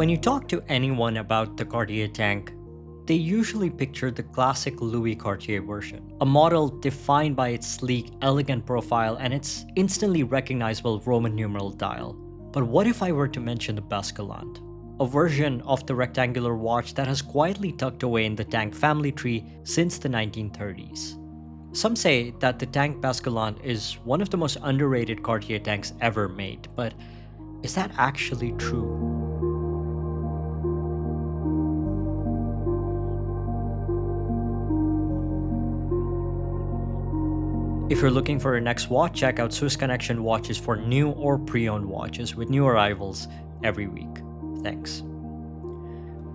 When you talk to anyone about the Cartier tank, they usually picture the classic Louis Cartier version, a model defined by its sleek, elegant profile and its instantly recognizable Roman numeral dial. But what if I were to mention the Basculant, a version of the rectangular watch that has quietly tucked away in the tank family tree since the 1930s? Some say that the tank Basculant is one of the most underrated Cartier tanks ever made, but is that actually true? If you're looking for your next watch, check out Swiss Connection watches for new or pre-owned watches with new arrivals every week. Thanks.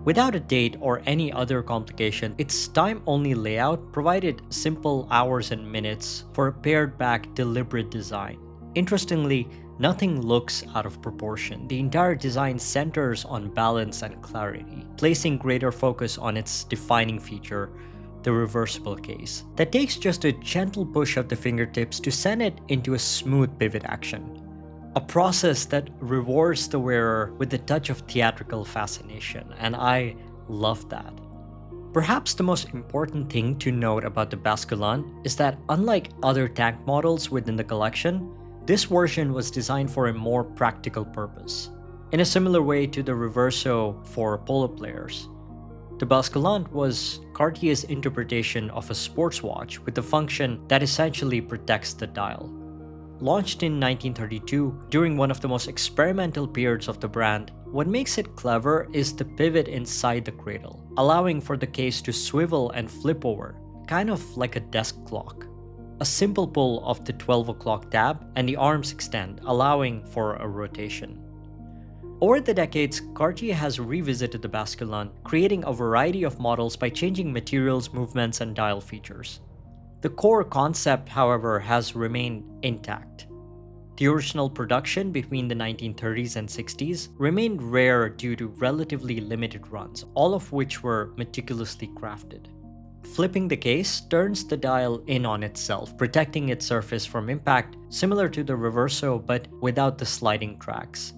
Without a date or any other complication, its time-only layout provided simple hours and minutes for a pared-back, deliberate design. Interestingly, nothing looks out of proportion. The entire design centers on balance and clarity, placing greater focus on its defining feature, the reversible case, that takes just a gentle push of the fingertips to send it into a smooth pivot action. A process that rewards the wearer with a touch of theatrical fascination, and I love that. Perhaps the most important thing to note about the Basculant is that unlike other tank models within the collection, this version was designed for a more practical purpose, in a similar way to the Reverso for polo players. The Basculant was Cartier's interpretation of a sports watch with a function that essentially protects the dial. Launched in 1932, during one of the most experimental periods of the brand, what makes it clever is the pivot inside the cradle, allowing for the case to swivel and flip over, kind of like a desk clock. A simple pull of the 12 o'clock tab and the arms extend, allowing for a rotation. Over the decades, Cartier has revisited the Basculant, creating a variety of models by changing materials, movements, and dial features. The core concept, however, has remained intact. The original production between the 1930s and 60s remained rare due to relatively limited runs, all of which were meticulously crafted. Flipping the case turns the dial in on itself, protecting its surface from impact, similar to the Reverso but without the sliding tracks.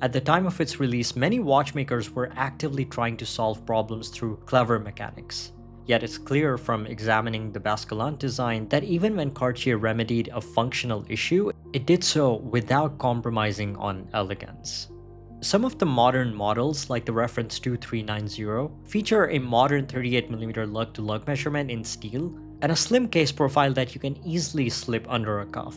At the time of its release, many watchmakers were actively trying to solve problems through clever mechanics. Yet it's clear from examining the Basculant design that even when Cartier remedied a functional issue, it did so without compromising on elegance. Some of the modern models, like the reference 2390, feature a modern 38mm lug-to-lug measurement in steel and a slim case profile that you can easily slip under a cuff.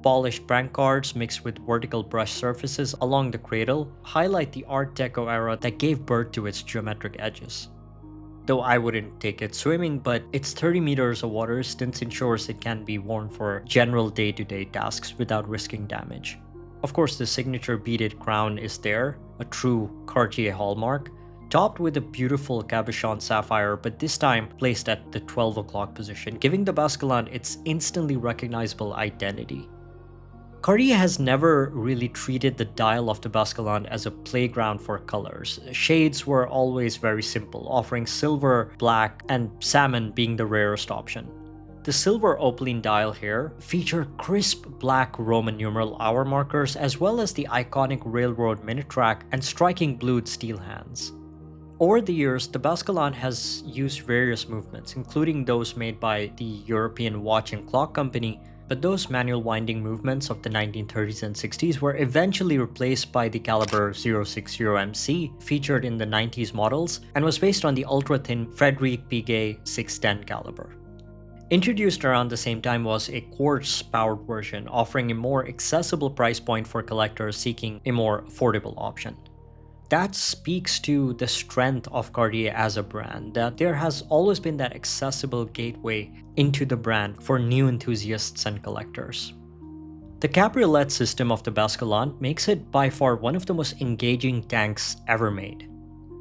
Polished prank cards mixed with vertical brush surfaces along the cradle highlight the Art Deco era that gave birth to its geometric edges. Though I wouldn't take it swimming, but its 30 meters of water resistance ensures it can be worn for general day-to-day tasks without risking damage. Of course, the signature beaded crown is there, a true Cartier hallmark, topped with a beautiful cabochon sapphire, but this time placed at the 12 o'clock position, giving the Basculant its instantly recognizable identity. Cartier has never really treated the dial of the Basculant as a playground for colors. Shades were always very simple, offering silver, black, and salmon being the rarest option. The silver opaline dial here feature crisp black Roman numeral hour markers as well as the iconic railroad minute track and striking blued steel hands. Over the years, the Basculant has used various movements, including those made by the European Watch and Clock Company, but those manual winding movements of the 1930s and 60s were eventually replaced by the caliber 060MC featured in the 90s models and was based on the ultra-thin Frederic Piguet 610 caliber. Introduced around the same time was a quartz-powered version, offering a more accessible price point for collectors seeking a more affordable option. That speaks to the strength of Cartier as a brand, that there has always been that accessible gateway into the brand for new enthusiasts and collectors. The cabriolet system of the Basculant makes it by far one of the most engaging tanks ever made.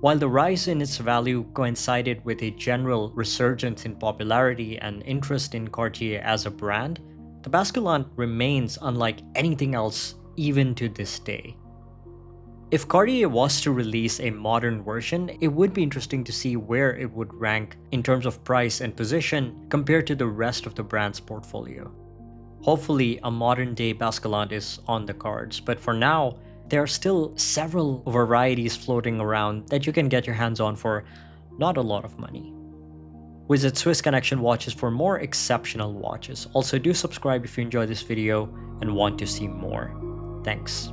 While the rise in its value coincided with a general resurgence in popularity and interest in Cartier as a brand, the Basculant remains unlike anything else even to this day. If Cartier was to release a modern version, it would be interesting to see where it would rank in terms of price and position compared to the rest of the brand's portfolio. Hopefully, a modern-day Basculant is on the cards, but for now, there are still several varieties floating around that you can get your hands on for not a lot of money. Visit Swiss Connection Watches for more exceptional watches. Also, do subscribe if you enjoyed this video and want to see more. Thanks.